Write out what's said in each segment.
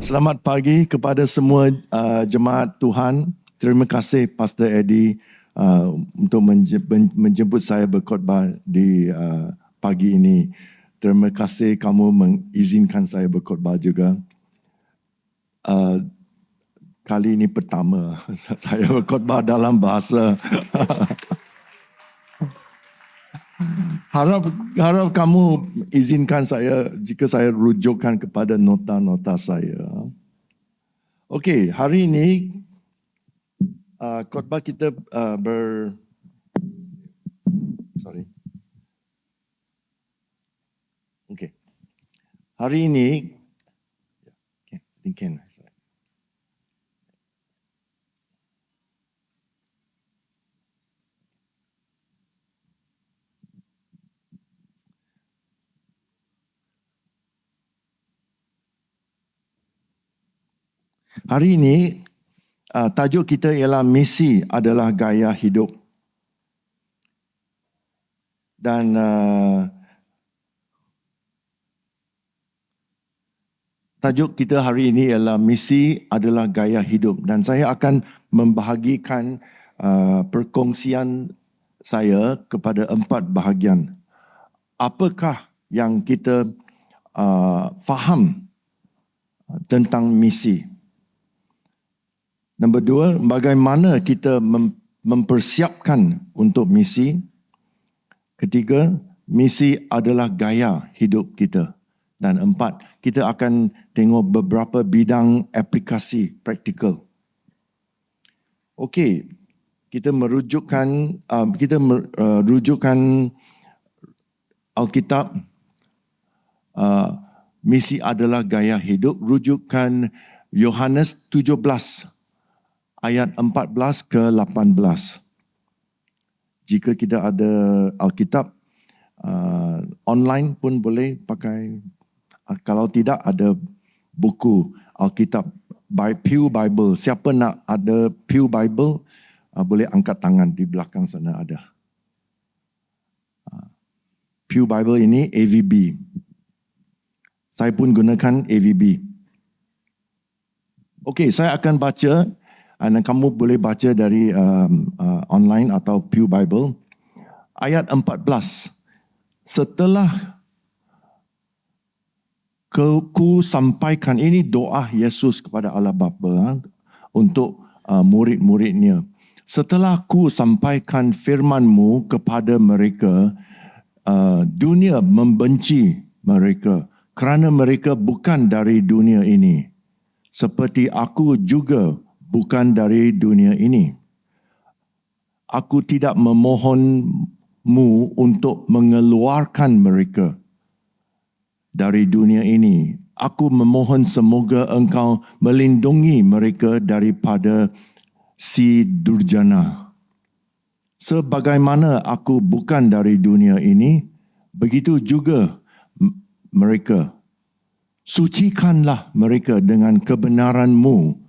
Selamat pagi kepada semua jemaat Tuhan. Terima kasih Pastor Eddie untuk menjemput saya berkhotbah di pagi ini. Terima kasih kamu mengizinkan saya berkhotbah juga. Kali ini pertama saya berkhotbah dalam bahasa. Harap kamu izinkan saya jika saya rujukkan kepada nota-nota saya. Okey, hari ini khotbah kita Okey. Hari ini Hari ini tajuk kita ialah misi adalah gaya hidup. Dan tajuk kita hari ini ialah misi adalah gaya hidup. Dan saya akan membahagikan perkongsian saya kepada 4 bahagian. Apakah yang kita faham tentang misi? Nombor 2, bagaimana kita mempersiapkan untuk misi? Ketiga, misi adalah gaya hidup kita. Dan 4, kita akan tengok beberapa bidang aplikasi praktikal. Okey, kita merujukkan Alkitab. Misi adalah gaya hidup. Rujukan Yohanes 17 ayat 14 ke 18. Jika kita ada Alkitab online pun boleh pakai. Kalau tidak, ada buku Alkitab by Pew Bible. Siapa nak ada Pew Bible boleh angkat tangan, di belakang sana ada. Pew Bible ini AVB. Saya pun gunakan AVB. Okey, saya akan baca. Dan kamu boleh baca dari online atau Pew Bible. Ayat 14. Setelah ku sampaikan, ini doa Yesus kepada Allah Bapa untuk murid-muridnya. Setelah ku sampaikan firman-Mu kepada mereka, dunia membenci mereka kerana mereka bukan dari dunia ini. Seperti aku juga bukan dari dunia ini. Aku tidak memohonmu untuk mengeluarkan mereka dari dunia ini. Aku memohon semoga engkau melindungi mereka daripada si durjana. Sebagaimana aku bukan dari dunia ini, begitu juga mereka. Sucikanlah mereka dengan kebenaran-Mu.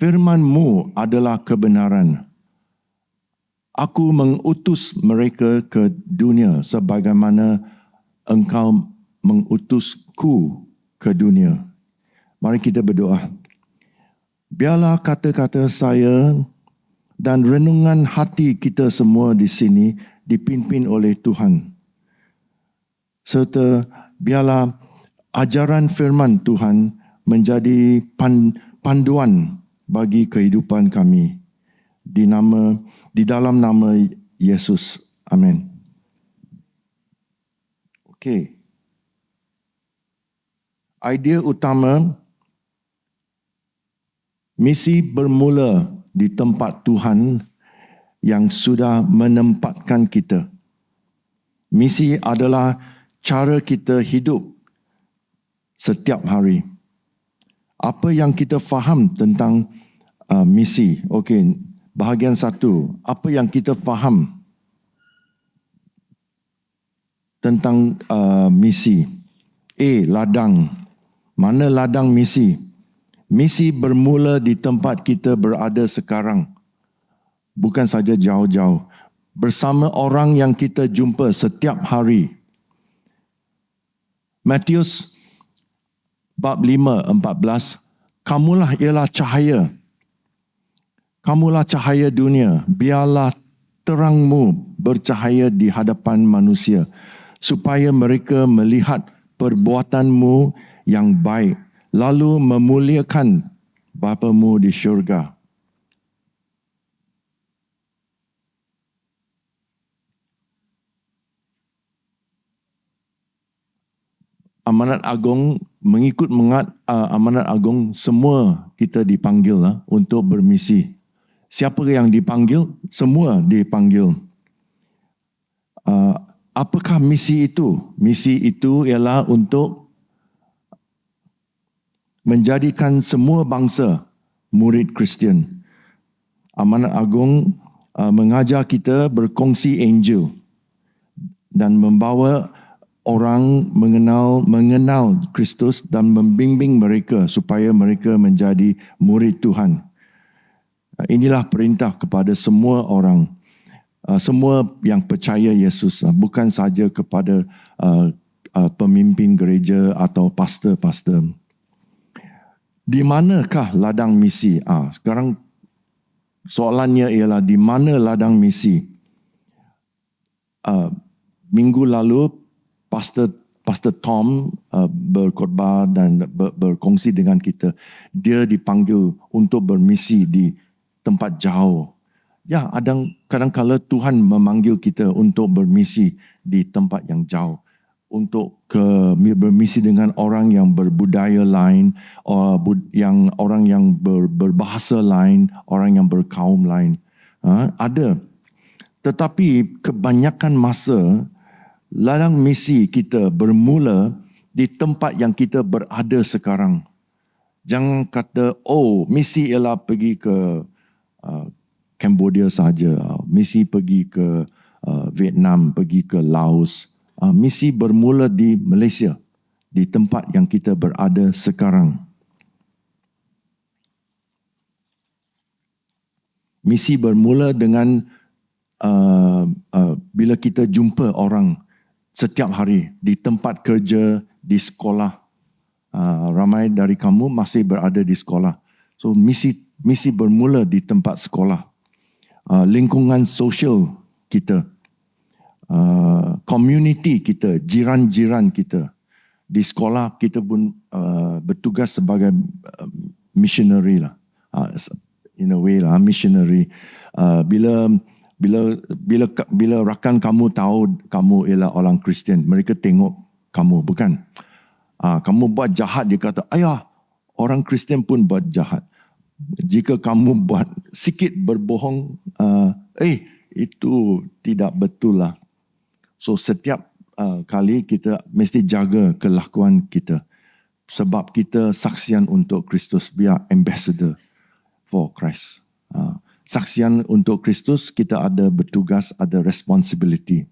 Firman-Mu adalah kebenaran. Aku mengutus mereka ke dunia sebagaimana engkau mengutusku ke dunia. Mari kita berdoa. Biarlah kata-kata saya dan renungan hati kita semua di sini dipimpin oleh Tuhan. Serta biarlah ajaran firman Tuhan menjadi panduan bagi kehidupan kami. Di dalam nama Yesus. Amin. Okey. Idea utama, misi bermula di tempat Tuhan yang sudah menempatkan kita. Misi adalah cara kita hidup setiap hari. Apa yang kita faham tentang misi? Okey, bahagian 1. Apa yang kita faham tentang misi? Ladang. Mana ladang misi? Misi bermula di tempat kita berada sekarang. Bukan saja jauh-jauh. Bersama orang yang kita jumpa setiap hari. Matius bab 5:14, Kamulah ialah cahaya. Kamulah cahaya dunia. Biarlah terangmu bercahaya di hadapan manusia, supaya mereka melihat perbuatanmu yang baik, lalu memuliakan Bapamu di syurga. Amanat agung, mengikut amanat agung, semua kita dipanggil untuk bermisi. Siapa yang dipanggil? Semua dipanggil. Apakah misi itu? Misi itu ialah untuk menjadikan semua bangsa murid Kristian. Amanat agung mengajar kita berkongsi Injil dan membawa orang mengenal Kristus dan membimbing mereka supaya mereka menjadi murid Tuhan. Inilah perintah kepada semua orang, semua yang percaya Yesus, bukan saja kepada pemimpin gereja atau pastor-pastor. Di manakah ladang misi? Sekarang soalannya ialah di mana ladang misi? Minggu lalu Pastor Tom berkhotbah dan berkongsi dengan kita. Dia dipanggil untuk bermisi di tempat jauh. Ya, kadang-kala Tuhan memanggil kita untuk bermisi di tempat yang jauh. Untuk bermisi dengan orang yang berbudaya lain, orang yang berbahasa lain, orang yang berkaum lain. Ada. Tetapi kebanyakan masa, ladang misi kita bermula di tempat yang kita berada sekarang. Jangan kata, misi ialah pergi ke Cambodia saja, misi pergi ke Vietnam, pergi ke Laos. Misi bermula di Malaysia, di tempat yang kita berada sekarang. Misi bermula dengan bila kita jumpa orang setiap hari di tempat kerja, di sekolah. Ramai dari kamu masih berada di sekolah. So misi bermula di tempat sekolah. Lingkungan sosial kita, community kita, jiran-jiran kita. Di sekolah kita pun bertugas sebagai missionary lah. In a way lah, missionary. Bila rakan kamu tahu kamu ialah orang Kristian, mereka tengok kamu, bukan? Kamu buat jahat, dia kata, ayah, orang Kristian pun buat jahat. Jika kamu buat sikit berbohong, itu tidak betul lah. So setiap kali kita mesti jaga kelakuan kita. Sebab kita saksian untuk Kristus, biar ambassador for Christ. Saksian untuk Kristus, kita ada bertugas, ada responsibility.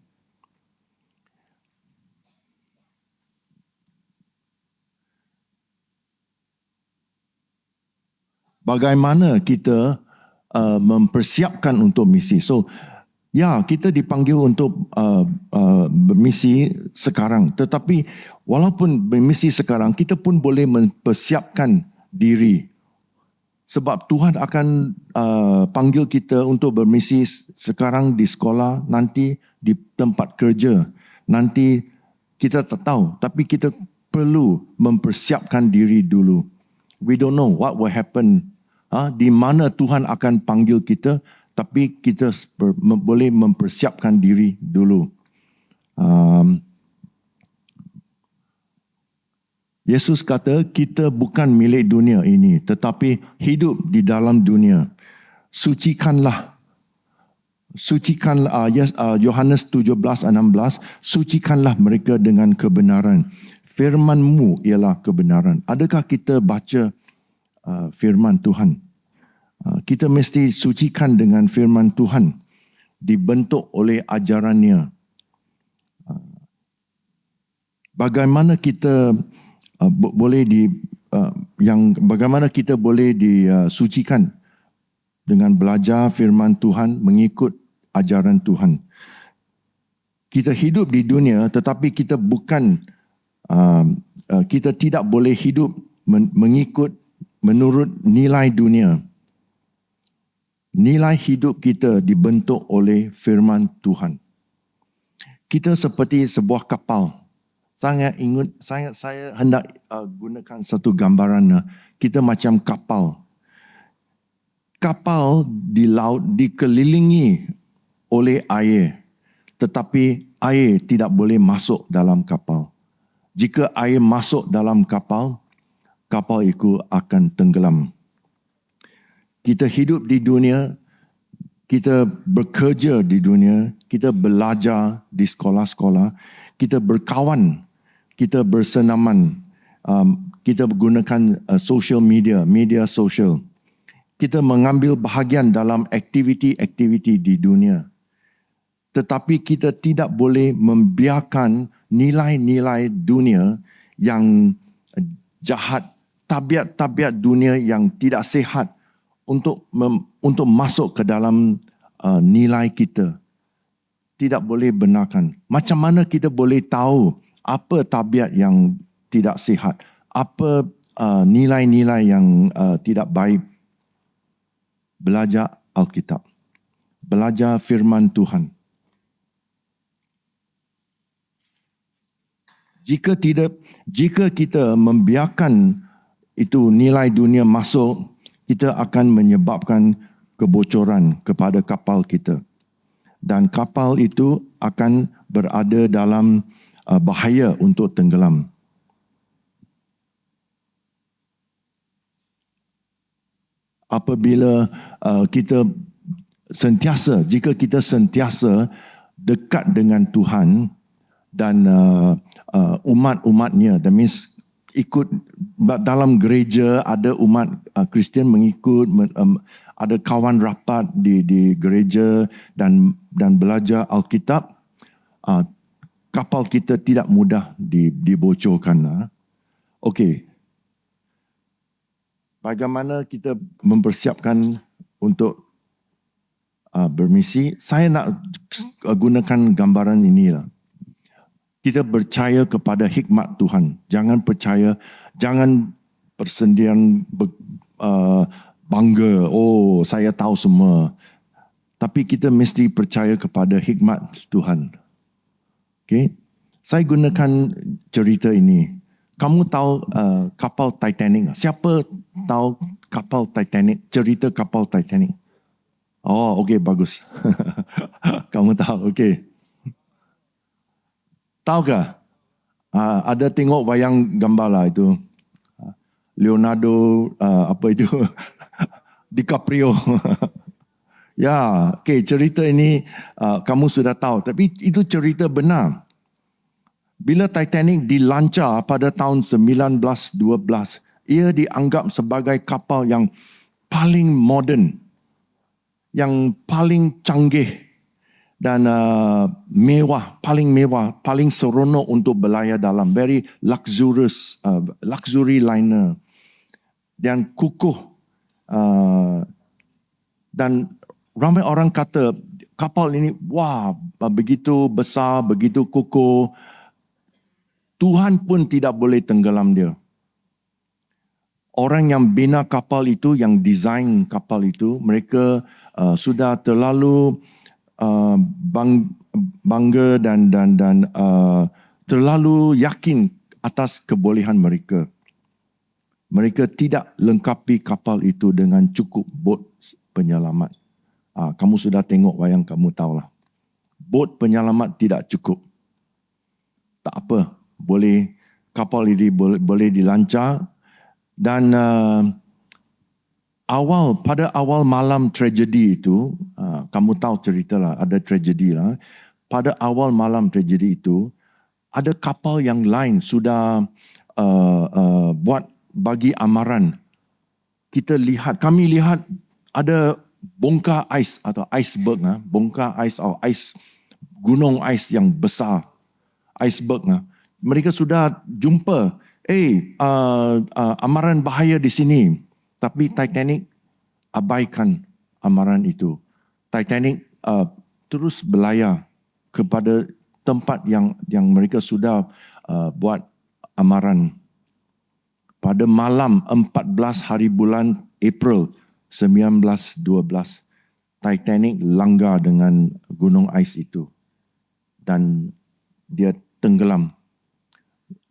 Bagaimana kita mempersiapkan untuk misi? So, kita dipanggil untuk bermisi sekarang. Tetapi walaupun bermisi sekarang, kita pun boleh mempersiapkan diri. Sebab Tuhan akan panggil kita untuk bermisi sekarang di sekolah, nanti di tempat kerja. Nanti kita tak tahu, tapi kita perlu mempersiapkan diri dulu. We don't know what will happen. Di mana Tuhan akan panggil kita, tapi kita boleh mempersiapkan diri dulu. Yesus kata, kita bukan milik dunia ini, tetapi hidup di dalam dunia. Sucikanlah. Yohanes 17:16, sucikanlah mereka dengan kebenaran. Firman-Mu ialah kebenaran. Adakah kita baca firman Tuhan? Kita mesti sucikan dengan firman Tuhan, dibentuk oleh ajarannya. Bagaimana kita bagaimana kita boleh disucikan? Dengan belajar firman Tuhan, mengikut ajaran Tuhan. Kita hidup di dunia, tetapi kita bukan, kita tidak boleh hidup mengikut menurut nilai dunia. Nilai hidup kita dibentuk oleh firman Tuhan. Kita seperti sebuah kapal. Saya hendak gunakan satu gambaran. Kita macam kapal. Kapal di laut dikelilingi oleh air, tetapi air tidak boleh masuk dalam kapal. Jika air masuk dalam kapal, kapal itu akan tenggelam. Kita hidup di dunia, kita bekerja di dunia, kita belajar di sekolah-sekolah, kita berkawan, kita bersenaman, kita menggunakan social media, media sosial. Kita mengambil bahagian dalam aktiviti-aktiviti di dunia. Tetapi kita tidak boleh membiarkan nilai-nilai dunia yang jahat, tabiat-tabiat dunia yang tidak sihat untuk masuk ke dalam nilai kita. Tidak boleh benarkan. Macam mana kita boleh tahu apa tabiat yang tidak sihat, apa nilai-nilai yang tidak baik? Belajar Alkitab. Belajar firman Tuhan. Jika kita membiarkan itu nilai dunia masuk, kita akan menyebabkan kebocoran kepada kapal kita. Dan kapal itu akan berada dalam bahaya untuk tenggelam. Apabila jika kita sentiasa dekat dengan Tuhan dan umat-umatnya, that means ikut dalam gereja, ada umat Kristian mengikut, ada kawan rapat di gereja dan belajar Alkitab, kapal kita tidak mudah dibocorkan. Okey. Bagaimana kita mempersiapkan untuk bermisi? Saya nak gunakan gambaran inilah. Kita percaya kepada hikmat Tuhan. Jangan persendian bangga. Oh, saya tahu semua. Tapi kita mesti percaya kepada hikmat Tuhan. Okay? Saya gunakan cerita ini. Kamu tahu kapal Titanic? Siapa tahu kapal Titanic? Cerita kapal Titanic? Oh, okey, bagus. Kamu tahu, okey. Tahukah? Ada tengok wayang gambar lah itu. Leonardo, apa itu? DiCaprio. Ya, okey, cerita ini kamu sudah tahu. Tapi itu cerita benar. Bila Titanic dilancar pada tahun 1912, ia dianggap sebagai kapal yang paling moden, yang paling canggih dan mewah, paling seronok untuk berlayar dalam. Very luxurious, luxury liner. Dan kukuh. Dan ramai orang kata kapal ini, wah, begitu besar, begitu kukuh. Tuhan pun tidak boleh tenggelam dia. Orang yang bina kapal itu, yang design kapal itu, mereka sudah terlalu bangga dan terlalu yakin atas kebolehan mereka. Mereka tidak lengkapi kapal itu dengan cukup bot penyelamat. Kamu sudah tengok wayang, kamu tahulah. Bot penyelamat tidak cukup. Tak apa. Kapal ini boleh dilancar dan pada awal malam tragedi itu, kamu tahu cerita lah, ada tragedi lah. Pada awal malam tragedi itu, ada kapal yang lain sudah buat bagi amaran. Kami lihat ada bongkar ais atau iceberg, bongkar ais atau gunung ais yang besar, iceberg. Mereka sudah jumpa, amaran bahaya di sini. Tapi Titanic abaikan amaran itu. Titanic terus berlayar kepada tempat yang mereka sudah buat amaran pada malam 14 hari bulan April 1912, Titanic langgar dengan gunung ais itu dan dia tenggelam.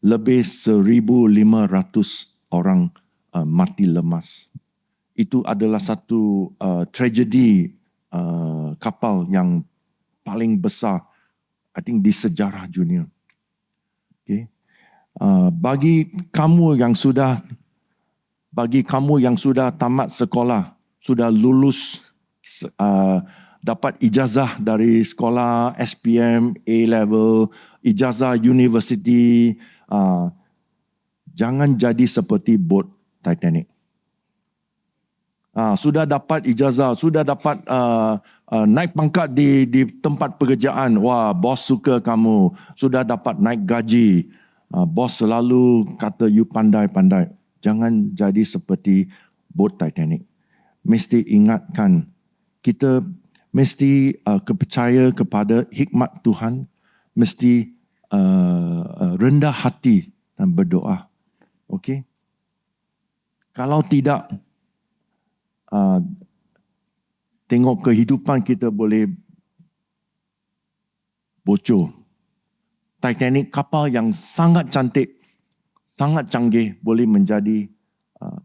Lebih 1,500 orang mati lemas. Itu adalah satu tragedi kapal yang paling besar, I think, di sejarah dunia. Okay. Bagi kamu yang sudah tamat sekolah, sudah lulus, dapat ijazah dari sekolah SPM, A-level, ijazah university, jangan jadi seperti bot Titanic. Sudah dapat ijazah, sudah dapat naik pangkat di tempat pekerjaan. Wah, bos suka kamu. Sudah dapat naik gaji. Bos selalu kata you pandai-pandai. Jangan jadi seperti bot Titanic. Mesti ingatkan, kita mesti percaya kepada hikmat Tuhan, mesti rendah hati dan berdoa. Okey? Kalau tidak, tengok kehidupan kita boleh bocor. Titanic, kapal yang sangat cantik, sangat canggih, boleh menjadi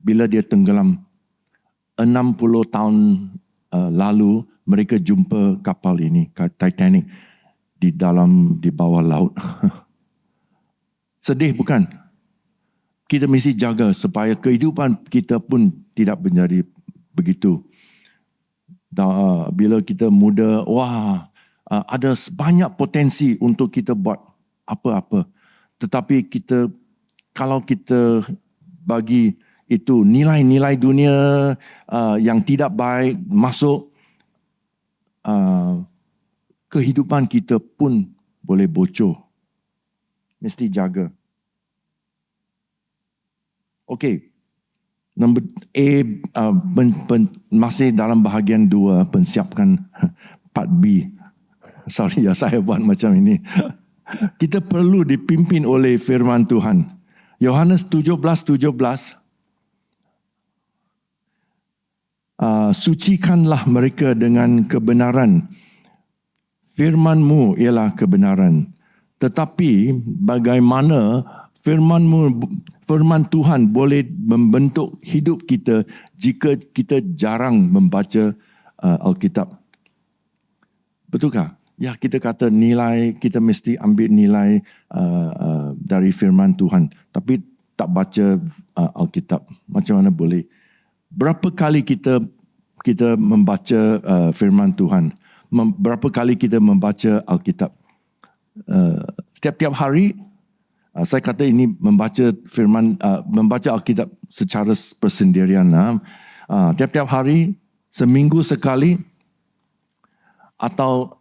bila dia tenggelam 60 tahun lalu mereka jumpa kapal ini, Titanic, di bawah laut. Sedih bukan? Kita mesti jaga supaya kehidupan kita pun tidak menjadi begitu. Bila kita muda, ada banyak potensi untuk kita buat apa-apa. Tetapi kalau kita bagi itu nilai-nilai dunia yang tidak baik masuk, kehidupan kita pun boleh bocor. Mesti jaga. Okey. Nombor A, masih dalam bahagian 2, pensiapkan part B. Sorry, saya buat macam ini. Kita perlu dipimpin oleh firman Tuhan. Yohanes 17:17, sucikanlah mereka dengan kebenaran. Firman-Mu ialah kebenaran. Tetapi bagaimana firman Tuhan boleh membentuk hidup kita jika kita jarang membaca Alkitab? Betulkah? Ya, kita kata nilai, kita mesti ambil nilai dari firman Tuhan. Tapi tak baca Alkitab. Macam mana boleh? Berapa kali kita membaca firman Tuhan? Berapa kali kita membaca Alkitab? Setiap hari, saya kata ini membaca Alkitab secara persendirian. Tiap-tiap hari, seminggu sekali, atau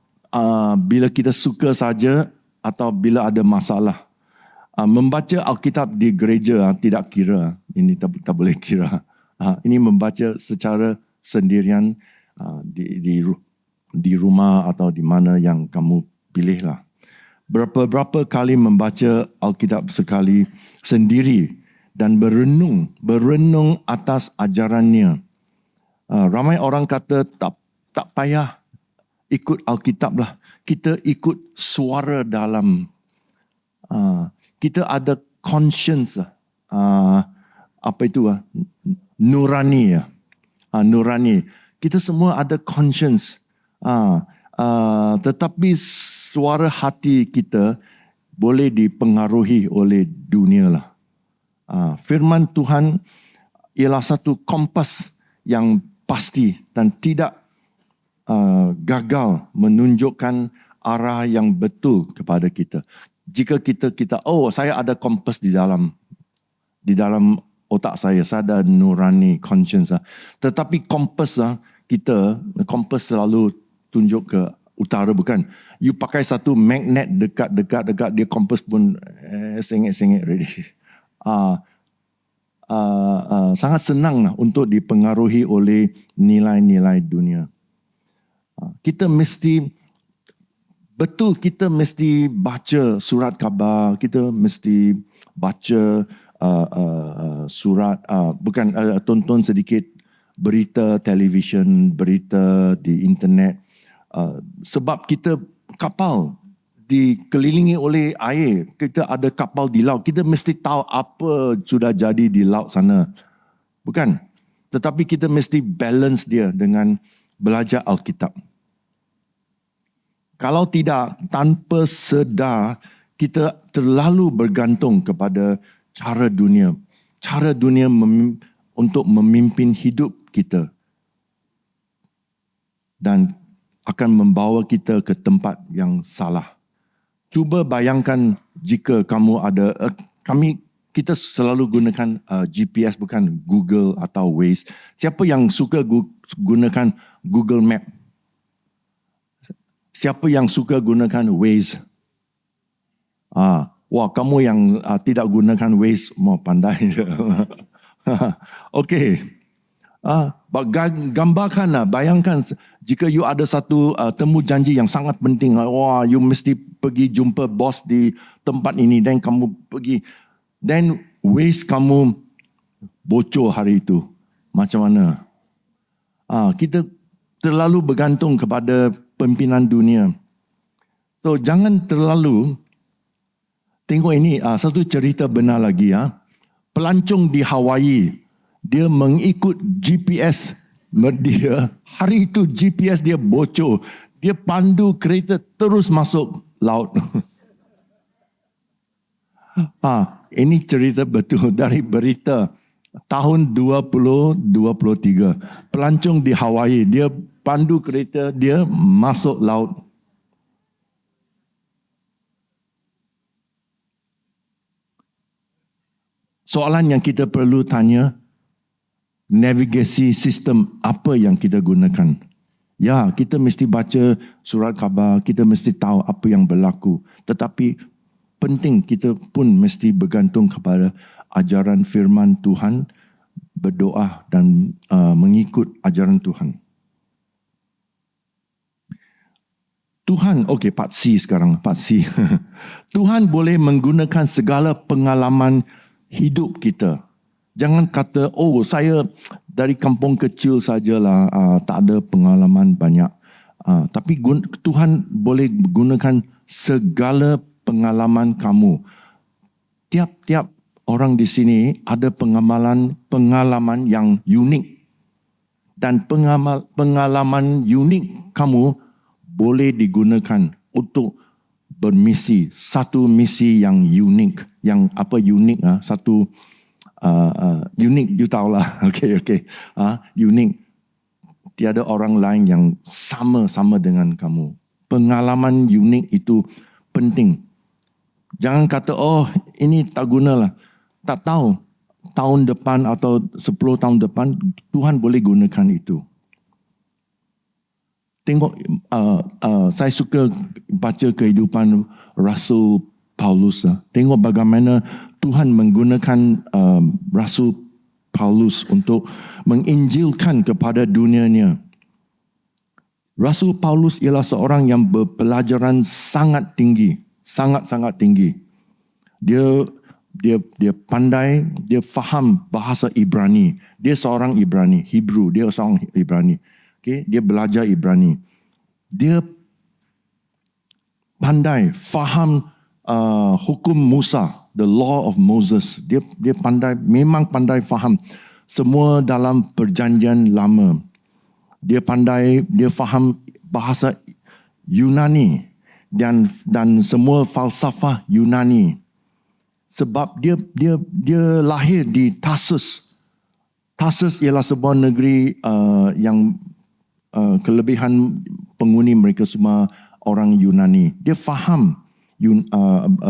bila kita suka saja, atau bila ada masalah. Membaca Alkitab di gereja tidak kira. Ini tak boleh kira. Ini membaca secara sendirian di rumah atau di mana yang kamu pilihlah. Berapa kali membaca Alkitab sekali sendiri dan berenung atas ajarannya. Ramai orang kata tak payah ikut Alkitab lah. Kita ikut suara dalam. Kita ada conscience. Apa itu? Nurani. Nurani. Kita semua ada conscience. Tetapi suara hati kita boleh dipengaruhi oleh dunia lah. Firman Tuhan ialah satu kompas yang pasti dan tidak gagal menunjukkan arah yang betul kepada kita. Jika kita saya ada kompas di dalam otak saya ada nurani, conscience. Tetapi kompas selalu tunjuk ke utara, bukan? You pakai satu magnet dekat dia, kompas pun sengit-sengit ready. Sangat senang untuk dipengaruhi oleh nilai-nilai dunia. Kita mesti baca surat khabar, kita mesti baca surat, tonton sedikit berita televisyen, berita di internet. Sebab kita kapal dikelilingi oleh air, kita ada kapal di laut, kita mesti tahu apa sudah jadi di laut sana. Bukan? Tetapi kita mesti balance dia dengan belajar Alkitab. Kalau tidak, tanpa sedar, kita terlalu bergantung kepada cara dunia. Cara dunia untuk memimpin hidup kita. Dan akan membawa kita ke tempat yang salah. Cuba bayangkan jika kamu ada, kita selalu gunakan GPS, bukan Google atau Waze. Siapa yang suka gunakan Google Map? Siapa yang suka gunakan Waze? Wah, kamu yang tidak gunakan Waze, mau pandai. Okey. Gambarkanlah, bayangkan jika you ada satu temu janji yang sangat penting. Wah, you mesti pergi jumpa bos di tempat ini, dan kamu pergi. Dan Waze kamu bocor hari itu. Macam mana? Kita terlalu bergantung kepada pimpinan dunia. So, jangan terlalu. Tengok ini, satu cerita benar lagi. Pelancong di Hawaii, dia mengikut GPS dia. Hari itu GPS dia bocor. Dia pandu kereta terus masuk laut. Ini cerita betul dari berita tahun 2023. Pelancong di Hawaii, dia pandu kereta, dia masuk laut. Soalan yang kita perlu tanya, navigasi sistem apa yang kita gunakan? Ya, kita mesti baca surat khabar, kita mesti tahu apa yang berlaku. Tetapi penting kita pun mesti bergantung kepada ajaran firman Tuhan, berdoa dan mengikut ajaran Tuhan. Tuhan, part C sekarang, part C. Tuhan boleh menggunakan segala pengalaman hidup kita. Jangan kata, saya dari kampung kecil sajalah, tak ada pengalaman banyak. Tapi Tuhan boleh gunakan segala pengalaman kamu. Tiap-tiap orang di sini ada pengalaman yang unik. Dan pengalaman unik kamu boleh digunakan untuk bermisi. Satu misi yang unik. Yang apa unik? Satu unik, you tahu lah. Okay. Unik. Tiada orang lain yang sama dengan kamu. Pengalaman unik itu penting. Jangan kata, ini tak gunalah. Tak tahu. Tahun depan atau 10 tahun depan, Tuhan boleh gunakan itu. Tengok, saya suka baca kehidupan Rasul Paulus. Tengok bagaimana Tuhan menggunakan Rasul Paulus untuk menginjilkan kepada dunianya. Rasul Paulus ialah seorang yang berpelajaran sangat tinggi. Sangat-sangat tinggi. Dia pandai, dia faham bahasa Ibrani. Dia seorang Ibrani, Hebrew, dia seorang Ibrani. Okay? Dia belajar Ibrani. Dia pandai, faham hukum Musa, the law of Moses. Dia pandai, memang pandai faham semua dalam perjanjian lama. Dia pandai, dia faham bahasa Yunani dan semua falsafah Yunani. Sebab dia lahir di Tarsus. Tarsus ialah sebuah negeri yang kelebihan penghuni mereka semua orang Yunani. Dia faham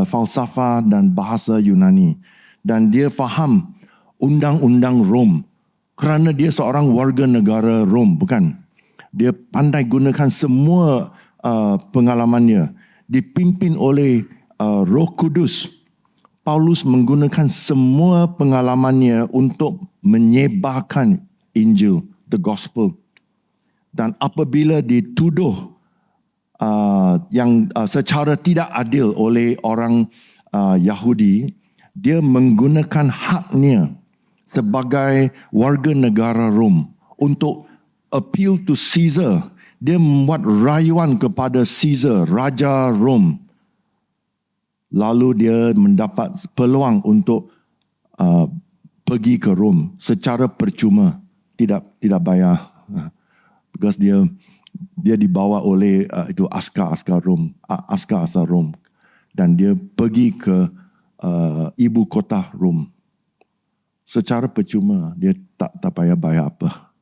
falsafah dan bahasa Yunani. Dan dia faham undang-undang Rom. Kerana dia seorang warga negara Rom, bukan? Dia pandai gunakan semua pengalamannya. Dipimpin oleh Roh Kudus. Paulus menggunakan semua pengalamannya untuk menyebarkan Injil, the Gospel. Dan apabila dituduh yang secara tidak adil oleh orang Yahudi, dia menggunakan haknya sebagai warga negara Rom untuk appeal to Caesar. Dia membuat rayuan kepada Caesar, Raja Rom. Lalu dia mendapat peluang untuk pergi ke Rom secara percuma, tidak bayar, because dia dibawa oleh itu askar-askar Rom, dan dia pergi ke ibu kota Rom secara percuma. Dia tak payah bayar apa.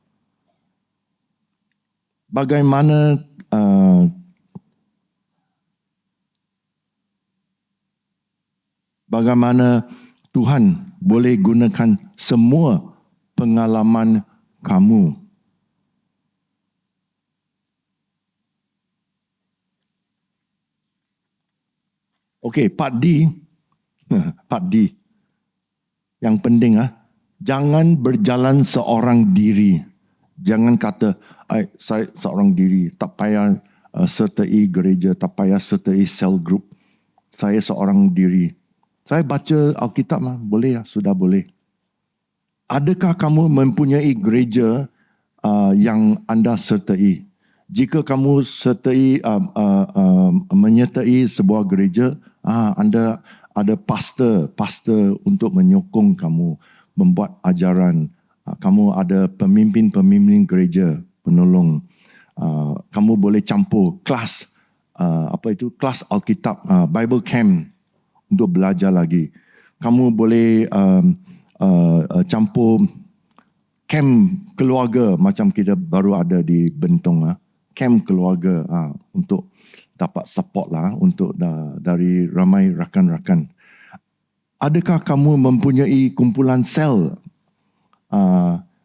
Bagaimana Tuhan boleh gunakan semua pengalaman kamu. Okey, part D. Part D. Yang penting, jangan berjalan seorang diri. Jangan kata, saya seorang diri, tak payah sertai gereja, tak payah sertai cell group. Saya seorang diri. Saya baca Alkitab, boleh ya, sudah boleh. Adakah kamu mempunyai gereja yang anda sertai? Jika kamu menyertai sebuah gereja, anda ada pastor untuk menyokong kamu membuat ajaran. Kamu ada pemimpin gereja penolong. Kamu boleh campur kelas kelas Alkitab, Bible camp untuk belajar lagi. Kamu boleh campur camp keluarga macam kita baru ada di Bentong, camp keluarga untuk dapat support untuk dari ramai rakan-rakan. Adakah kamu mempunyai kumpulan sel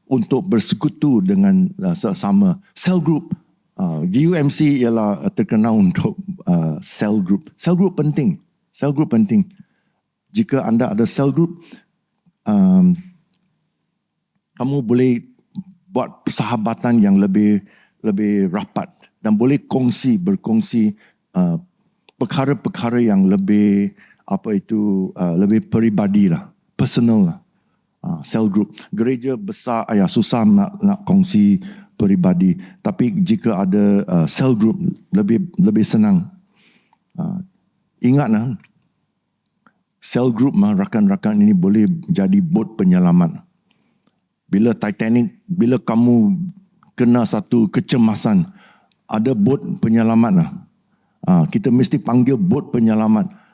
untuk bersekutu dengan sesama cell group? GUMC ialah terkenal untuk cell group. Cell group penting. Jika anda ada cell group, kamu boleh buat persahabatan yang lebih rapat dan boleh berkongsi perkara-perkara yang lebih lebih peribadi personal cell group. Gereja besar susah nak kongsi peribadi, tapi jika ada cell group lebih senang. Ingat cell group rakan-rakan ini boleh jadi bot penyelamat. Bila Titanic, bila kamu kena satu kecemasan, ada bot penyelamat kita mesti panggil bot penyelamat.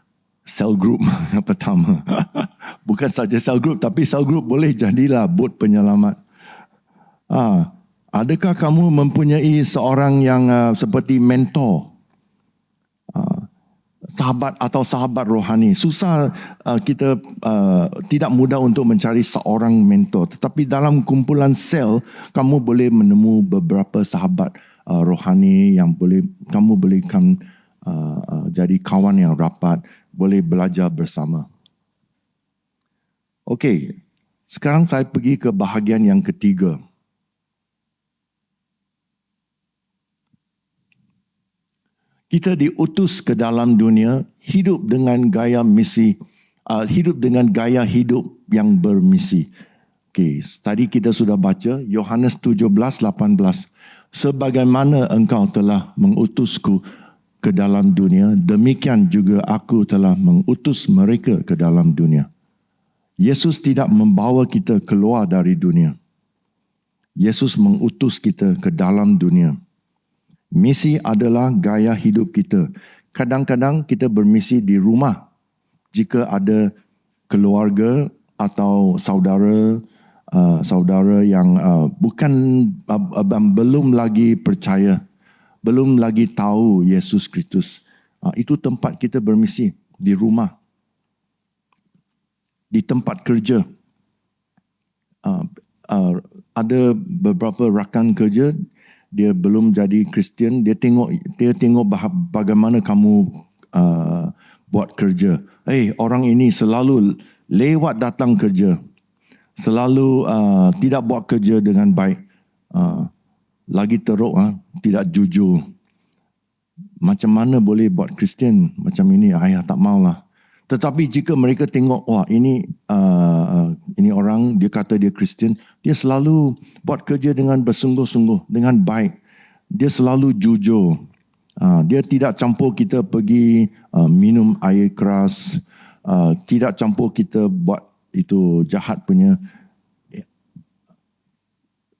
Cell group yang pertama. Bukan saja cell group, tapi cell group boleh jadilah bot penyelamat. Adakah kamu mempunyai seorang yang seperti mentor? Sahabat atau sahabat rohani. Susah kita tidak mudah untuk mencari seorang mentor. Tetapi dalam kumpulan sel, kamu boleh menemu beberapa sahabat rohani yang kamu boleh jadi kawan yang rapat, boleh belajar bersama. Okey, sekarang saya pergi ke bahagian yang ketiga. Kita diutus ke dalam dunia hidup dengan gaya misi, hidup dengan gaya hidup yang bermisi. Okey, tadi kita sudah baca Yohanes 17:18. Sebagaimana engkau telah mengutusku ke dalam dunia, demikian juga aku telah mengutus mereka ke dalam dunia. Yesus tidak membawa kita keluar dari dunia. Yesus mengutus kita ke dalam dunia. Misi adalah gaya hidup kita. Kadang-kadang kita bermisi di rumah. Jika ada keluarga atau saudara yang belum lagi percaya, belum lagi tahu Yesus Kristus, itu tempat kita bermisi di rumah, di tempat kerja. Ada beberapa rakan kerja, dia belum jadi Kristian, dia tengok bagaimana kamu buat kerja. Orang ini selalu lewat datang kerja, selalu tidak buat kerja dengan baik, lagi teruk, tidak jujur. Macam mana boleh buat Kristian macam ini? Tak maulah. Tetapi jika mereka tengok, wah ini orang, dia kata dia Kristian, dia selalu buat kerja dengan bersungguh-sungguh, dengan baik. Dia selalu jujur. Dia tidak campur kita pergi minum air keras, tidak campur kita buat itu jahat punya.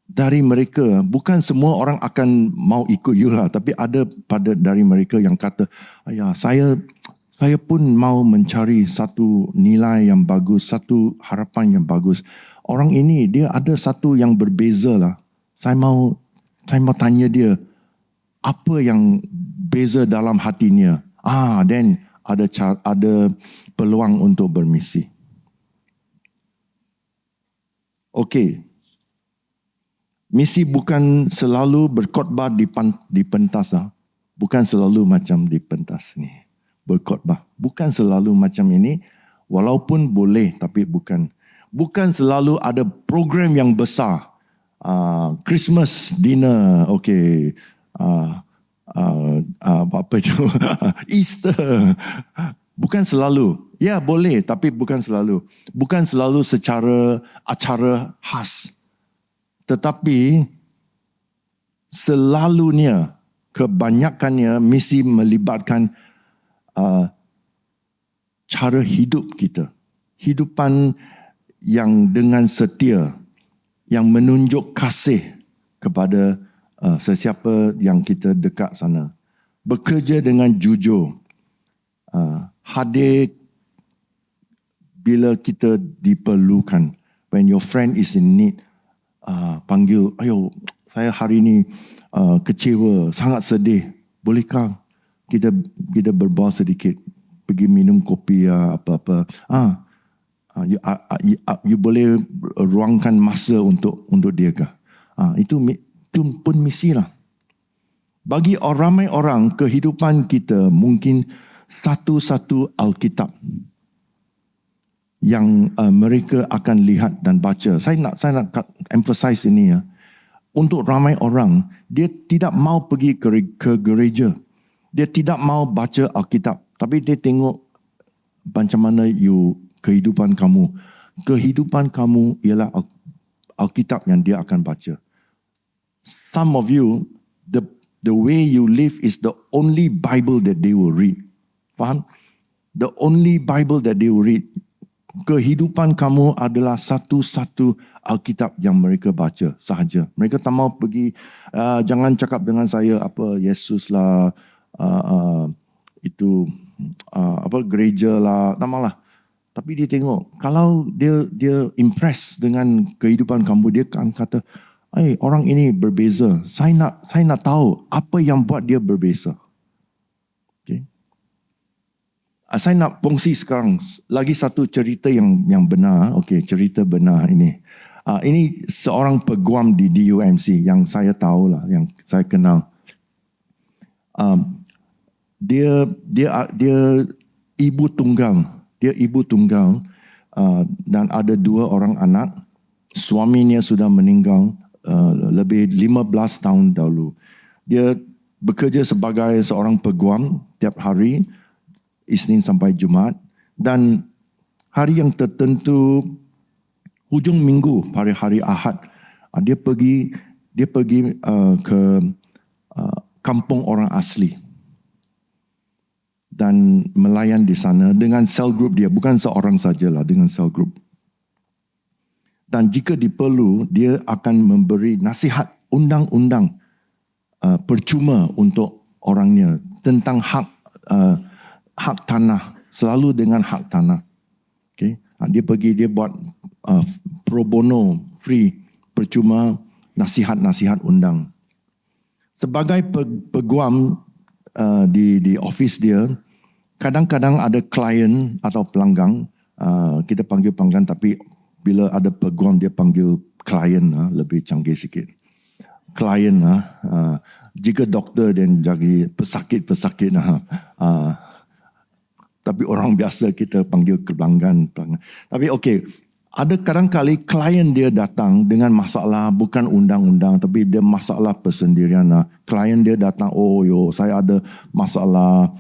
Dari mereka, bukan semua orang akan mau ikut you lah, tapi ada dari mereka yang kata, ayah, saya pun mau mencari satu nilai yang bagus, satu harapan yang bagus. Orang ini dia ada satu yang berbeza lah. Saya mau tanya dia, apa yang beza dalam hatinya? Then ada peluang untuk bermisi. Okey. Misi bukan selalu berkhotbah di pentas lah. Bukan selalu macam di pentas ni. Berkhotbah. Bukan selalu macam ini. Walaupun boleh, tapi bukan. Bukan selalu ada program yang besar. Christmas dinner, okey. Apa itu? Easter. Bukan selalu. Ya, boleh, tapi bukan selalu. Bukan selalu secara acara khas. Tetapi selalunya, kebanyakannya misi melibatkan cara hidup kita. Hidupan yang dengan setia, yang menunjuk kasih kepada sesiapa yang kita dekat sana. Bekerja dengan jujur. Hadir bila kita diperlukan. When your friend is in need, panggil, ayo, saya hari ini kecewa, sangat sedih. Bolehkah kita berbual sedikit? Pergi minum kopi apa-apa. You boleh ruangkan masa untuk dia kah? Itu pun misi lah. Bagi ramai orang, kehidupan kita mungkin satu-satu Alkitab yang mereka akan lihat dan baca. Saya nak emphasize ini ya. Untuk ramai orang, dia tidak mau pergi ke gereja. Dia tidak mau baca Alkitab. Tapi dia tengok macam mana kehidupan kamu. Kehidupan kamu ialah Alkitab yang dia akan baca. Some of you, the way you live is the only Bible that they will read. Faham? The only Bible that they will read. Kehidupan kamu adalah satu-satu Alkitab yang mereka baca sahaja. Mereka tak mau pergi, jangan cakap dengan saya apa Yesus lah, gereja lah, tak maulah. Tapi dia tengok, kalau dia impress dengan kehidupan kamu, dia akan kata, orang ini berbeza. Saya nak tahu apa yang buat dia berbeza. Okay. Saya nak kongsi sekarang lagi satu cerita yang benar. Okey, cerita benar ini. Ini seorang peguam di DUMC yang saya tahu lah, yang saya kenal. Dia ibu tunggal. Dia ibu tunggal dan ada 2 orang anak. Suaminya sudah meninggal lebih 15 tahun dahulu. Dia bekerja sebagai seorang peguam tiap hari, Isnin sampai Jumaat, dan hari yang tertentu hujung minggu pada hari Ahad dia pergi ke kampung orang asli dan melayan di sana dengan sel group dia, bukan seorang sajalah, dengan sel group. Dan jika diperlu, dia akan memberi nasihat undang-undang percuma untuk orangnya tentang hak tanah, selalu dengan hak tanah. Okay. Dia pergi, dia buat pro bono, free, percuma, nasihat undang. Sebagai peguam di office dia, kadang-kadang ada klien atau pelanggan, kita panggil pelanggan, tapi bila ada peguam dia panggil klien, lebih canggih sikit. Klien, jika doktor dan jadi pesakit, tapi orang biasa kita panggil pelanggan. Tapi okey, Ada kadang-kali klien dia datang dengan masalah bukan undang-undang tapi dia masalah persendirian. Klien dia datang, saya ada masalah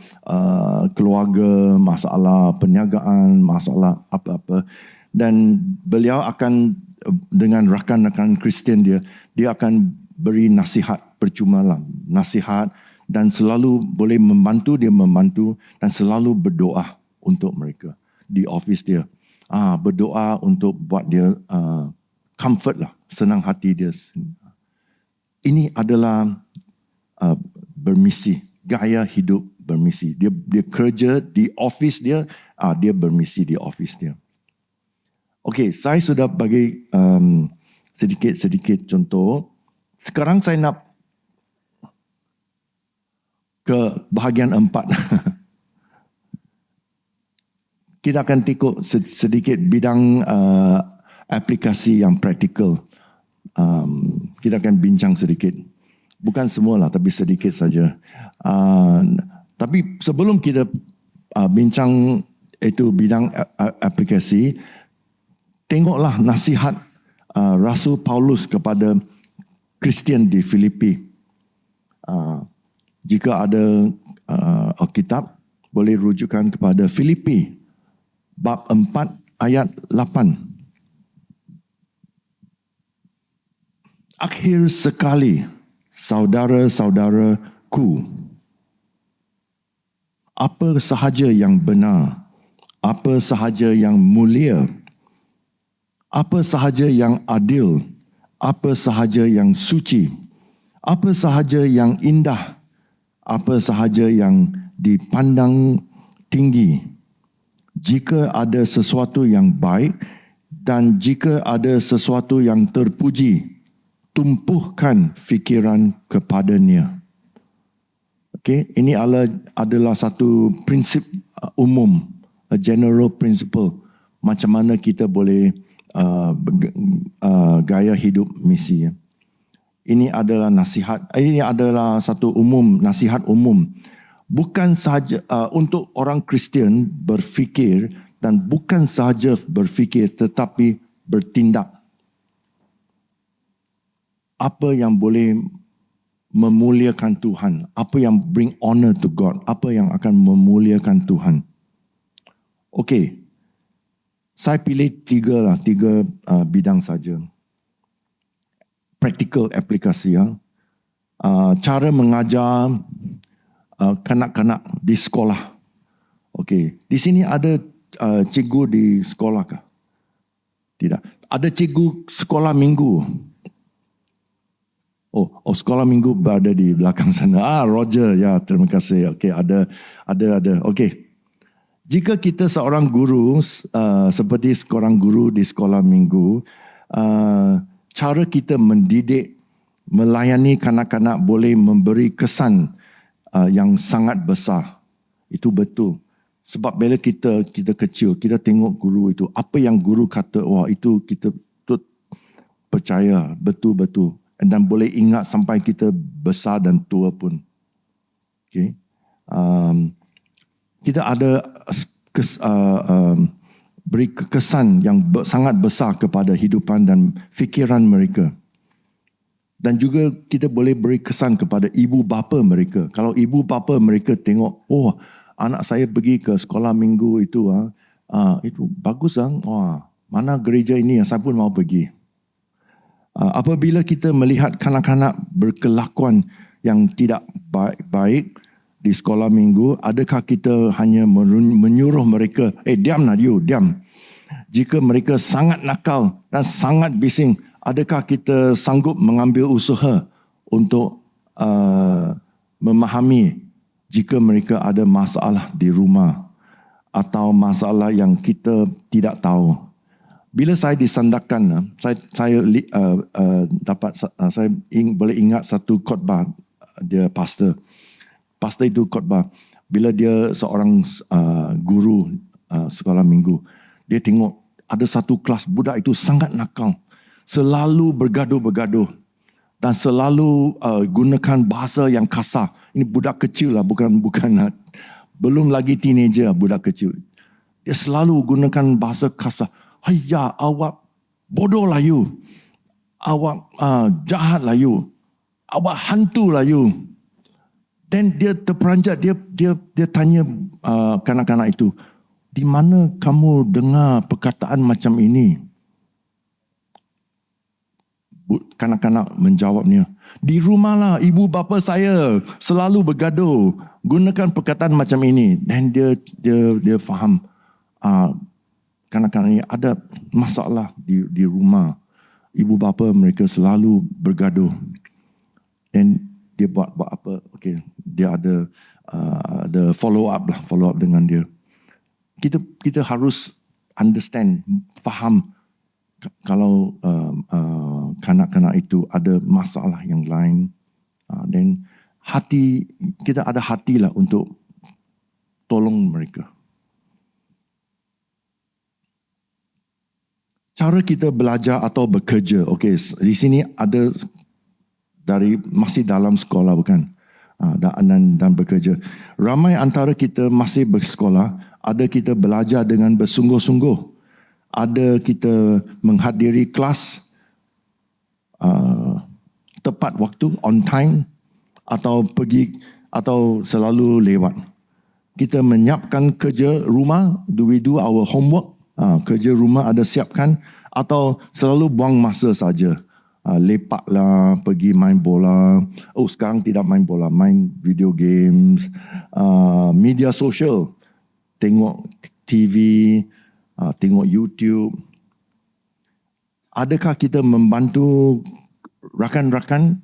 keluarga, masalah perniagaan, masalah apa-apa. Dan beliau akan dengan rakan-rakan Kristian dia akan beri nasihat percuma lah. Nasihat dan selalu boleh membantu dan selalu berdoa untuk mereka di office dia. Berdoa untuk buat dia comfort lah, senang hati dia. Ini adalah bermisi, gaya hidup bermisi. Dia kerja di office dia, dia bermisi di office dia. Okey, saya sudah bagi sedikit-sedikit contoh. Sekarang saya nak ke bahagian 4. Kita akan tengok sedikit bidang aplikasi yang praktikal. Kita akan bincang sedikit. Bukan semua lah, tapi sedikit saja. Tapi sebelum kita bincang itu bidang aplikasi, tengoklah nasihat Rasul Paulus kepada Kristian di Filipi. Jika ada Alkitab, boleh rujukan kepada Filipi. Bab 4 ayat 8. Akhir sekali, saudara-saudaraku, apa sahaja yang benar, apa sahaja yang mulia, apa sahaja yang adil, apa sahaja yang suci, apa sahaja yang indah, apa sahaja yang dipandang tinggi, jika ada sesuatu yang baik dan jika ada sesuatu yang terpuji, tumpuhkan fikiran kepadanya. Okey, ini adalah satu prinsip umum, a general principle, macam mana kita boleh gaya hidup misi. Ini adalah nasihat, ini adalah satu nasihat umum. Bukan sahaja untuk orang Kristian berfikir dan bukan sahaja berfikir tetapi bertindak. Apa yang boleh memuliakan Tuhan, apa yang bring honor to God, apa yang akan memuliakan Tuhan. Okey, saya pilih tiga bidang saja. Practical aplikasi. Cara mengajar kanak-kanak di sekolah. Okey, di sini ada cikgu di sekolah kah? Tidak. Ada cikgu sekolah minggu. Oh, sekolah minggu berada di belakang sana. Roger, ya, terima kasih. Okey, ada. Okey. Jika kita seorang guru seperti seorang guru di sekolah minggu, cara kita mendidik, melayani kanak-kanak boleh memberi kesan yang sangat besar. Itu betul. Sebab bila kita kecil, kita tengok guru itu, apa yang guru kata, itu kita percaya betul-betul. Dan boleh ingat sampai kita besar dan tua pun. Okay. Kita ada beri kesan yang sangat besar kepada hidupan dan fikiran mereka. Dan juga kita boleh beri kesan kepada ibu bapa mereka. Kalau ibu bapa mereka tengok, anak saya pergi ke sekolah minggu itu, itu bagus. Mana gereja ini yang saya pun mau pergi. Apabila kita melihat kanak-kanak berkelakuan yang tidak baik di sekolah minggu, adakah kita hanya menyuruh mereka, diam. Jika mereka sangat nakal dan sangat bising, adakah kita sanggup mengambil usaha untuk memahami jika mereka ada masalah di rumah atau masalah yang kita tidak tahu? Bila saya disandarkan, saya boleh ingat satu khotbah dia pastor. Pastor itu khotbah bila dia seorang guru sekolah minggu. Dia tengok ada satu kelas budak itu sangat nakal. Selalu bergaduh-bergaduh dan selalu gunakan bahasa yang kasar. Ini budak kecil lah, bukan belum lagi teenager, budak kecil. Dia selalu gunakan bahasa kasar. Hayya, awak bodoh lah you. Awak jahat lah you. Awak hantu lah you. Dan dia terperanjat, dia tanya kanak-kanak itu, di mana kamu dengar perkataan macam ini? Kanak-kanak menjawabnya, di rumah lah ibu bapa saya selalu bergaduh, gunakan perkataan macam ini. Dan dia faham kanak-kanak ini ada masalah di rumah. Ibu bapa mereka selalu bergaduh. Dan dia buat apa? Okay, dia ada follow up dengan dia. Kita harus understand, faham kalau kanak-kanak itu ada masalah yang lain. Dan hati kita ada hatilah untuk tolong mereka. Cara kita belajar atau bekerja. Okay, di sini ada masih dalam sekolah bukan? Dan bekerja. Ramai antara kita masih bersekolah, ada kita belajar dengan bersungguh-sungguh. Ada kita menghadiri kelas tepat waktu, on time, atau pergi atau selalu lewat. Kita menyiapkan kerja rumah, do we do our homework? Kerja rumah ada siapkan, atau selalu buang masa saja. Lepaklah, pergi main bola. Oh, sekarang tidak main bola, main video games, media sosial, tengok TV, tengok YouTube. Adakah kita membantu rakan-rakan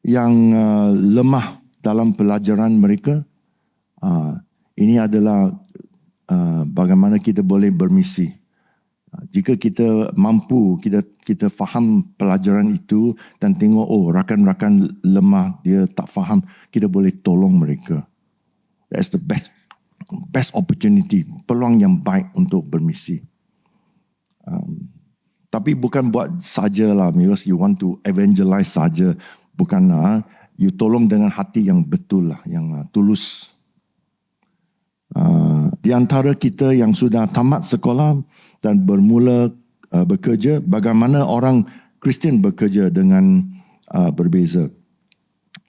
yang lemah dalam pelajaran mereka? Ini adalah bagaimana kita boleh bermisi. Jika kita mampu, kita faham pelajaran itu dan tengok, oh, rakan-rakan lemah, dia tak faham, kita boleh tolong mereka. That's the best opportunity, peluang yang baik untuk bermisi. Tapi bukan buat sajalah, because you want to evangelize saja. Bukan, you tolong dengan hati yang betul lah, yang tulus. Di antara kita yang sudah tamat sekolah dan bermula bekerja, bagaimana orang Kristian bekerja dengan berbeza.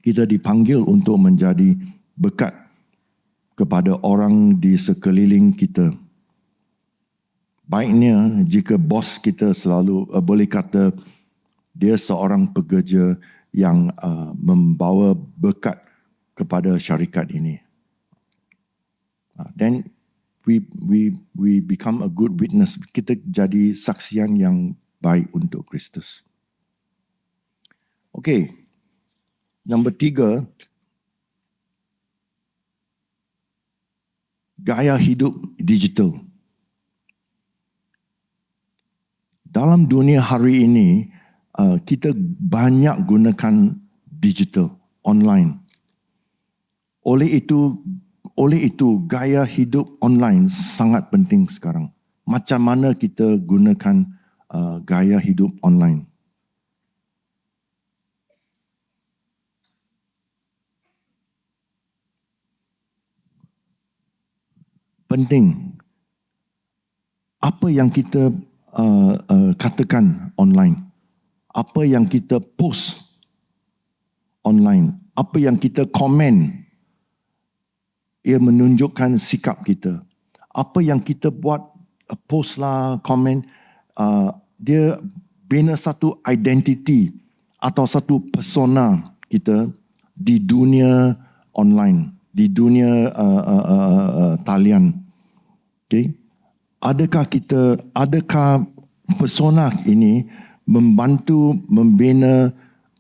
Kita dipanggil untuk menjadi berkat kepada orang di sekeliling kita. Baiknya jika bos kita selalu boleh kata dia seorang pekerja yang membawa berkat kepada syarikat ini. Then we become a good witness. Kita jadi saksian yang baik untuk Kristus. Okay. Nombor 3. Gaya hidup digital. Dalam dunia hari ini, kita banyak gunakan digital, online. Oleh itu, gaya hidup online sangat penting sekarang. Macam mana kita gunakan gaya hidup online? Penting. Apa yang kita katakan online? Apa yang kita post online? Apa yang kita komen? Ia menunjukkan sikap kita. Apa yang kita buat, post lah, komen, dia bina satu identiti atau satu persona kita di dunia online, di dunia talian. Okay? Adakah persona ini membantu membina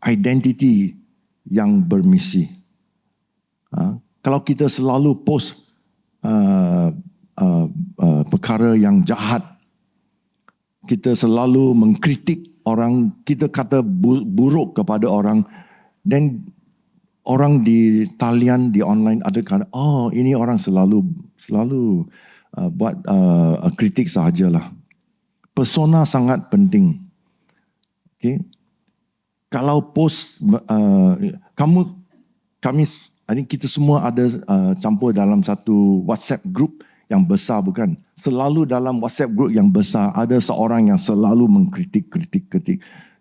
identiti yang bermisi? Kalau kita selalu post perkara yang jahat, kita selalu mengkritik orang, kita kata buruk kepada orang, dan orang di talian, di online ada kata, oh, ini orang selalu buat kritik sahajalah. Persona sangat penting. Okay? Kalau post kami I think kita semua ada campur dalam satu WhatsApp group yang besar, bukan. Selalu dalam WhatsApp group yang besar, ada seorang yang selalu mengkritik.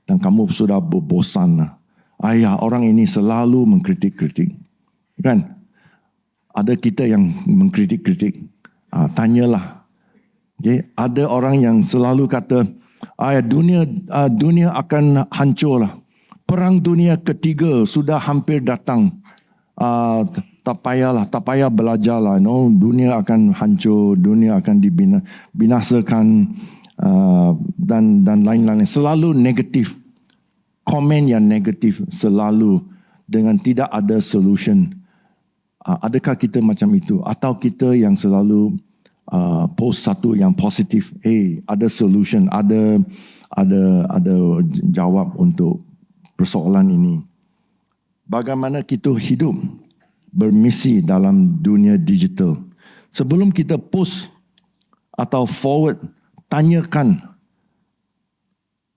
Dan kamu sudah berbosan lah. Ayah, orang ini selalu mengkritik. Kan? Ada kita yang mengkritik. Tanyalah. Okay? Ada orang yang selalu kata, dunia akan hancur lah. Perang dunia ketiga sudah hampir datang. Tak payah belajarlah. No, dunia akan hancur, dunia akan dibinasakan dan lain-lain. Selalu negatif. Komen yang negatif selalu dengan tidak ada solution. Adakah kita macam itu? Atau kita yang selalu post satu yang positif, ada solution, ada jawab untuk persoalan ini. Bagaimana kita hidup bermisi dalam dunia digital? Sebelum kita post atau forward, tanyakan,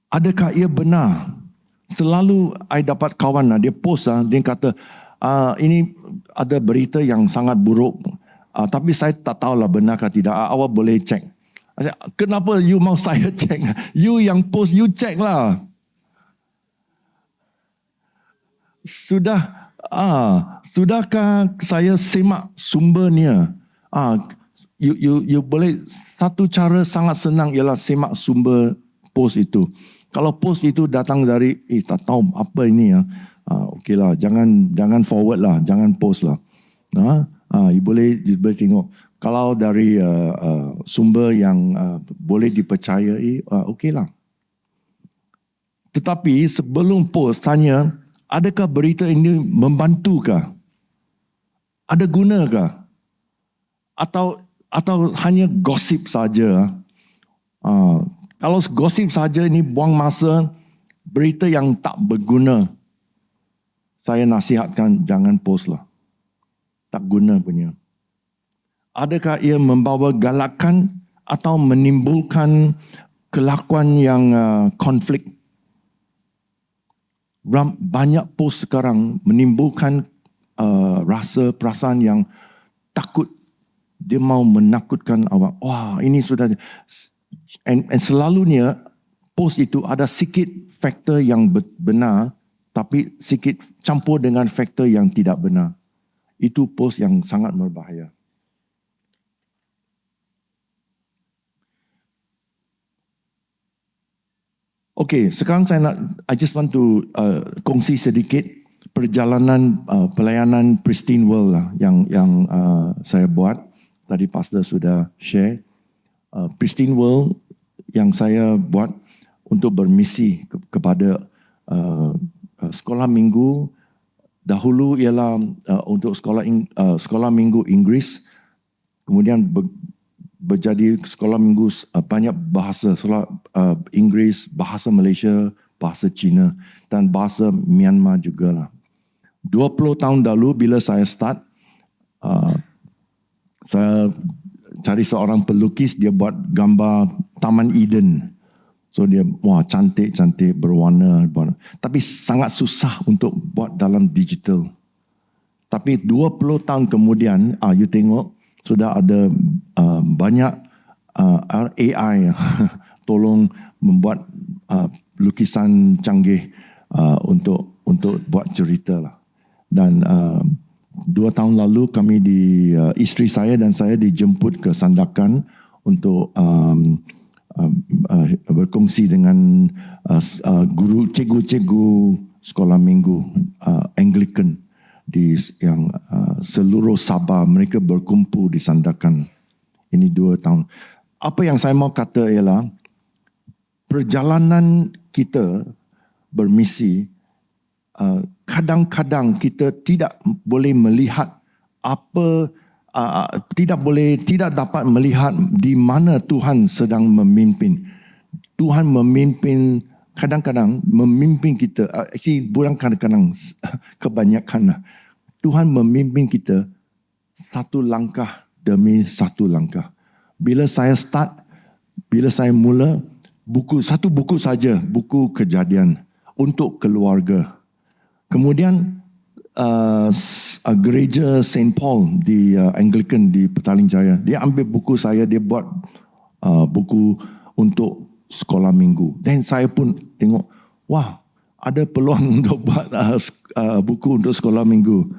adakah ia benar? Selalu I dapat kawan dia post, dia kata, ini ada berita yang sangat buruk, tapi saya tak tahulah benar ke tidak. Awak boleh cek. Kenapa you mau saya cek? You yang post, you cek lah. Sudahkah saya semak sumbernya? You boleh, satu cara sangat senang ialah semak sumber post itu. Kalau post itu datang dari tak tahu apa ini ya. Okeylah, jangan forward lah, jangan post lah. You boleh tengok. Kalau dari sumber yang boleh dipercayai, okeylah. Tetapi sebelum post, tanya, adakah berita ini membantukah? Ada gunakah? Atau hanya gosip saja? Kalau gosip saja ini buang masa, berita yang tak berguna, saya nasihatkan jangan post lah. Tak guna punya. Adakah ia membawa galakan atau menimbulkan kelakuan yang konflik? Banyak post sekarang menimbulkan rasa perasaan yang takut. Dia mau menakutkan awak. Wah, ini sudah. And selalunya post itu ada sikit faktor yang benar, tapi sikit campur dengan faktor yang tidak benar. Itu post yang sangat berbahaya. Okay, sekarang I just want to kongsi sedikit perjalanan pelayanan Pristine World lah yang saya buat. Tadi pastor sudah share. Pristine World yang saya buat untuk bermisi kepada sekolah minggu. Dahulu ialah untuk sekolah minggu Inggeris, kemudian berjadi sekolah minggu banyak bahasa, Inggeris, bahasa Malaysia, bahasa Cina dan bahasa Myanmar jugalah. 20 tahun lalu bila saya start, saya cari seorang pelukis, dia buat gambar Taman Eden. So dia cantik berwarna. Tapi sangat susah untuk buat dalam digital. Tapi 20 tahun kemudian, you tengok sudah ada banyak AI tolong membuat lukisan canggih untuk buat cerita lah. Dan 2 tahun lalu kami isteri saya dan saya dijemput ke Sandakan untuk berkongsi dengan cikgu-cikgu sekolah minggu Anglican yang seluruh Sabah, mereka berkumpul di Sandakan. Ini 2 tahun. Apa yang saya mau kata ialah perjalanan kita bermisi, kadang-kadang kita tidak boleh melihat tidak dapat melihat di mana Tuhan sedang memimpin. Tuhan memimpin, kadang-kadang memimpin kita. Bukan kadang-kadang, kebanyakan. Tuhan memimpin kita satu langkah demi satu langkah. Bila saya mula, satu buku saja, buku Kejadian untuk keluarga. Kemudian gereja Saint Paul di Anglican di Petaling Jaya. Dia ambil buku saya, dia buat buku untuk sekolah minggu. Dan saya pun tengok, wah, ada peluang untuk buat buku untuk sekolah minggu.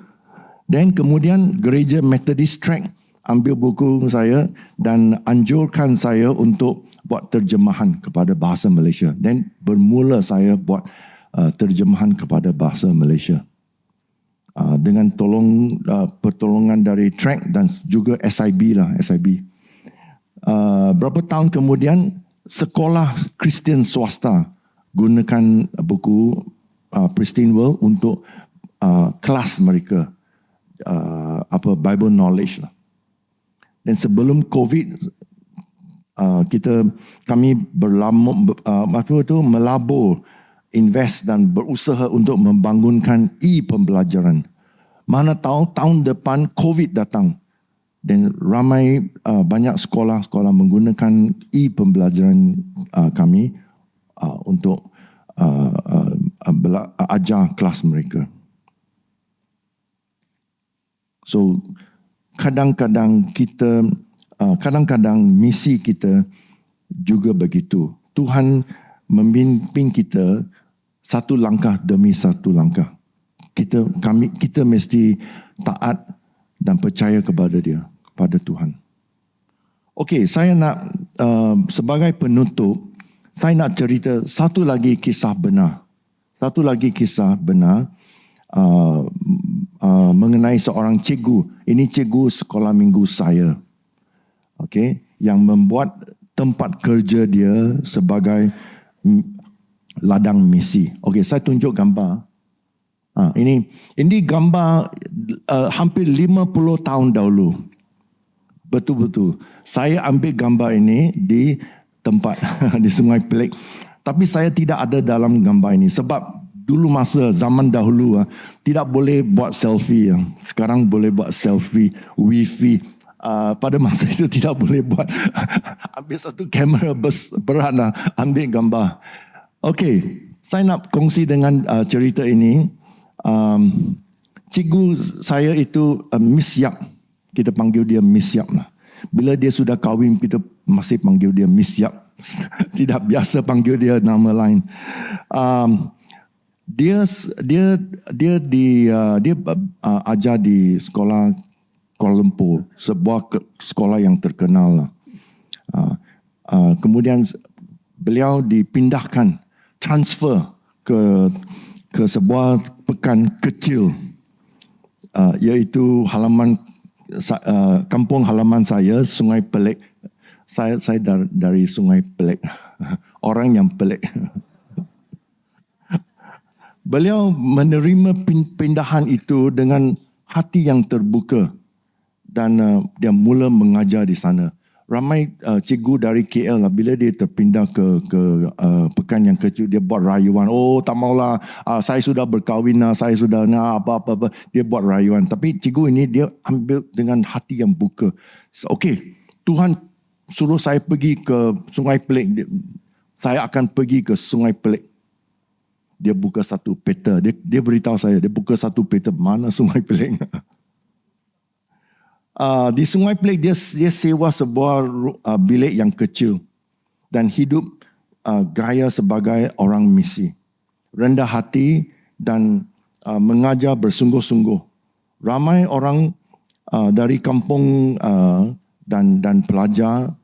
Dan kemudian gereja Methodist Tract ambil buku saya dan anjurkan saya untuk buat terjemahan kepada bahasa Malaysia. Dan bermula saya buat terjemahan kepada bahasa Malaysia. Dengan pertolongan dari Tract dan juga SIB lah, SIB. Berapa tahun kemudian sekolah Kristian swasta gunakan buku Pristine World untuk kelas mereka, Bible knowledge lah. Dan sebelum COVID, kami melabur, invest dan berusaha untuk membangunkan e-pembelajaran. Mana tahu tahun depan COVID datang dan ramai banyak sekolah-sekolah menggunakan e-pembelajaran kami untuk ajar kelas mereka. So kadang-kadang misi kita juga begitu. Tuhan memimpin kita satu langkah demi satu langkah. Kita mesti taat dan percaya kepada dia, kepada Tuhan. Okey, saya nak sebagai penutup, saya nak cerita satu lagi kisah benar. Satu lagi kisah benar mengenai seorang cikgu. Ini cikgu sekolah minggu saya. Okey, yang membuat tempat kerja dia sebagai ladang misi. Okey, saya tunjuk gambar. Ini gambar hampir 50 tahun dahulu. Betul-betul. Saya ambil gambar ini di tempat di Sungai Pelik. Tapi saya tidak ada dalam gambar ini sebab dulu masa zaman dahulu tidak boleh buat selfie. Sekarang boleh buat selfie, wifi. Pada masa itu tidak boleh buat. Ambil satu kamera berat ambil gambar. Okey, saya nak kongsi dengan cerita ini. Cikgu saya itu Miss Yap. Kita panggil dia Miss Yap lah. Bila dia sudah kahwin, kita masih panggil dia Miss Yap. Tidak biasa panggil dia nama lain. Dia ajar di sekolah Kuala Lumpur, sebuah sekolah yang terkenal lah. Kemudian beliau dipindahkan, transfer ke sebuah pekan kecil, iaitu kampung halaman saya, Sungai Pelik. Saya dari Sungai Pelik, orang yang pelik. Beliau menerima pindahan itu dengan hati yang terbuka dan dia mula mengajar di sana. Ramai cikgu dari KL lah, bila dia terpindah ke pekan yang kecil, dia buat rayuan. Oh, tak maulah, saya sudah berkahwin lah, saya sudah apa-apa. Dia buat rayuan. Tapi cikgu ini dia ambil dengan hati yang buka. Okey, Tuhan suruh saya pergi ke Sungai Pelik. Saya akan pergi ke Sungai Pelik. Dia buka satu peta. Dia beritahu saya, dia buka satu peta, mana Sungai Pelik. Di Sungai Pelik dia sewa sebuah bilik yang kecil dan hidup gaya sebagai orang misi. Rendah hati dan mengajar bersungguh-sungguh. Ramai orang dari kampung dan pelajar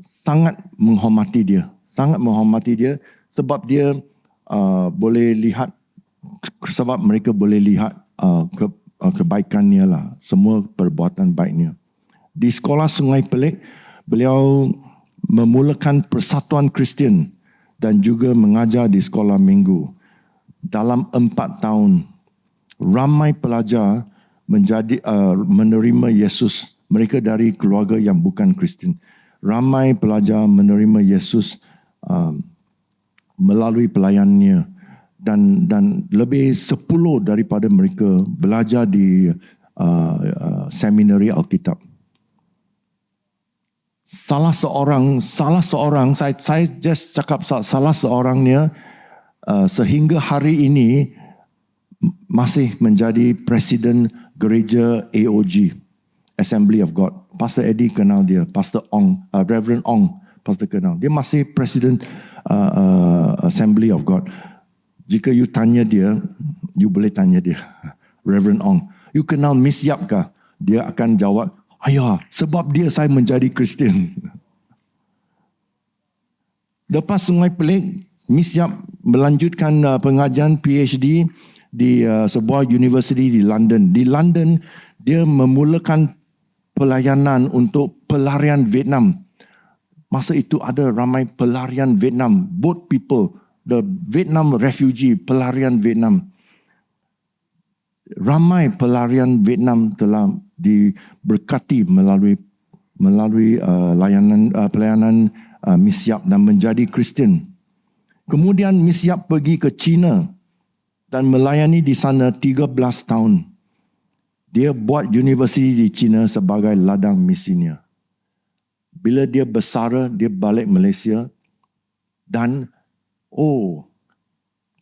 sangat menghormati dia. Sangat menghormati dia sebab dia boleh lihat, sebab mereka boleh lihat kebaikannya lah, semua perbuatan baiknya. Di sekolah Sungai Pelik, beliau memulakan persatuan Kristian dan juga mengajar di sekolah minggu. Dalam 4 tahun, ramai pelajar menerima Yesus. Mereka dari keluarga yang bukan Kristian. Ramai pelajar menerima Yesus melalui pelayanannya. Dan lebih 10 daripada mereka belajar di seminari Alkitab. Salah seorang saya just cakap salah seorangnya sehingga hari ini masih menjadi Presiden Gereja AOG, Assembly of God. Pastor Eddie kenal dia, Pastor Ong, Reverend Ong, Pastor kenal. Dia masih Presiden Assembly of God. Jika you tanya dia, you boleh tanya dia, Reverend Ong, you kenal Miss Yap kah? Dia akan jawab, ayah, sebab dia saya menjadi Kristian. Lepas Sungai Pelik, Miss Yap melanjutkan pengajian PhD di sebuah universiti di London. Di London, dia memulakan pelayanan untuk pelarian Vietnam. Masa itu ada ramai pelarian Vietnam, boat people, the Vietnam refugee, pelarian Vietnam. Ramai pelarian Vietnam telah diberkati melalui pelayanan Miss Yap dan menjadi Kristian. Kemudian Miss Yap pergi ke China dan melayani di sana 13 tahun. Dia buat universiti di China sebagai ladang misinya. Bila dia bersara, dia balik Malaysia dan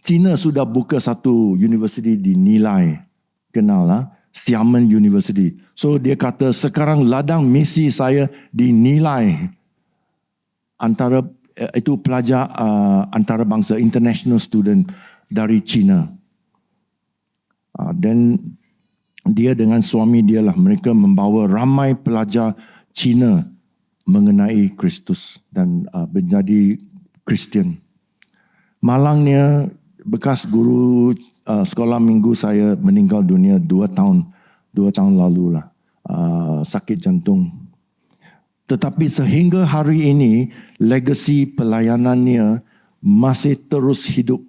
China sudah buka satu universiti di Nilai. Kenal lah, Xiamen University. So dia kata sekarang ladang misi saya di Nilai. Antara itu pelajar antarabangsa, international student dari China. Dan dia dengan suami dia lah, mereka membawa ramai pelajar China mengenai Kristus dan menjadi Kristian. Malangnya, bekas guru sekolah minggu saya meninggal dunia 2 tahun lalu lah, sakit jantung. Tetapi sehingga hari ini, legasi pelayanannya masih terus hidup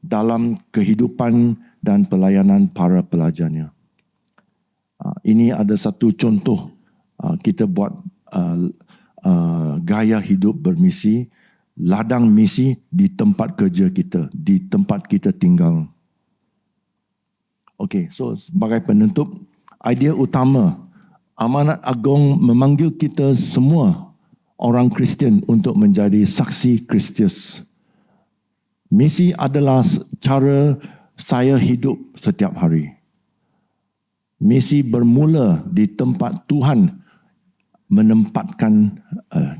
dalam kehidupan dan pelayanan para pelajarnya. Ini ada satu contoh kita buat gaya hidup bermisi, ladang misi di tempat kerja kita, di tempat kita tinggal. Okey, so sebagai penutup, idea utama, amanat agung memanggil kita semua orang Kristian untuk menjadi saksi Kristus. Misi adalah cara saya hidup setiap hari. Misi bermula di tempat Tuhan menempatkan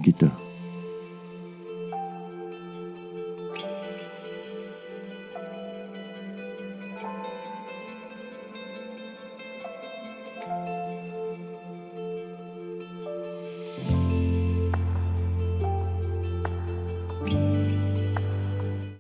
kita.